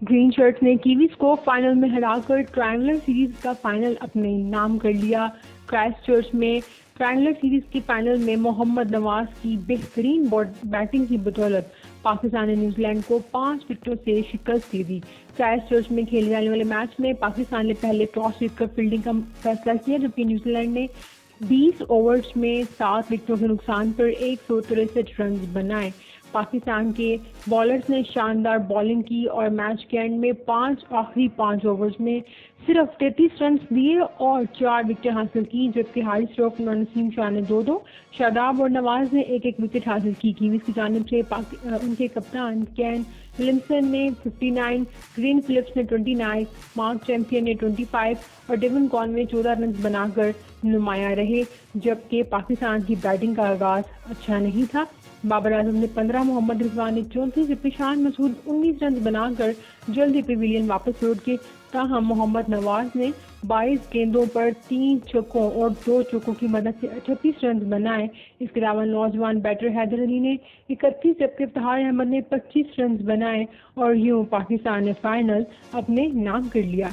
Green shirts نے Kiwis کو final میں ہرا کر ٹرائنگولر سیریز کا فائنل اپنے نام کر لیا۔ کرائسٹ چرچ میں ٹرائنگولر سیریز کے فائنل میں محمد نواز کی بہترین بیٹنگ کی بدولت پاکستان نے نیوزی لینڈ کو 5 وکٹوں سے شکست دے دی۔ کرائسٹ چرچ میں کھیلے جانے والے میچ میں پاکستان نے پہلے ٹاس جیت کر فیلڈنگ کا فیصلہ کیا، جبکہ نیوزی لینڈ نے 20 اوورز میں 7 وکٹوں کے نقصان پر 163 رنز بنائے۔ پاکستان کے بالرز نے شاندار بالنگ کی اور میچ کے اینڈ میں آخری 5 اوورز میں صرف 33 رنز دیے اور 4 وکٹیں حاصل کی، جبکہ ہاری اسٹروک اور نسیم شاہ نے 2 شاداب اور نواز نے 1 وکٹ حاصل کی۔ کیویز کی جانب سے ان کے کپتان کین ولمسن نے 59، گرین فلپس نے 29، مارک چیمپئن نے 25 اور ڈیون کانوے 14 رنز بنا کر نمایاں رہے، جبکہ پاکستان کی بیٹنگ کا آغاز اچھا نہیں تھا۔ بابر اعظم نے 15، محمد رضوان نے 34 جبکہ شان مسعود 19 رنز بنا کر جلدی پیویلین واپس لوٹ گئے، تاہم محمد نواز نے 22 گیندوں پر 3 چھکوں اور 2 چوکوں کی مدد سے 38 رنز بنائے۔ اس کے علاوہ نوجوان بیٹر حیدر علی نے 31 جبکہ افتخار احمد نے 25 رنز بنائے اور یوں پاکستان نے فائنل اپنے نام کر لیا۔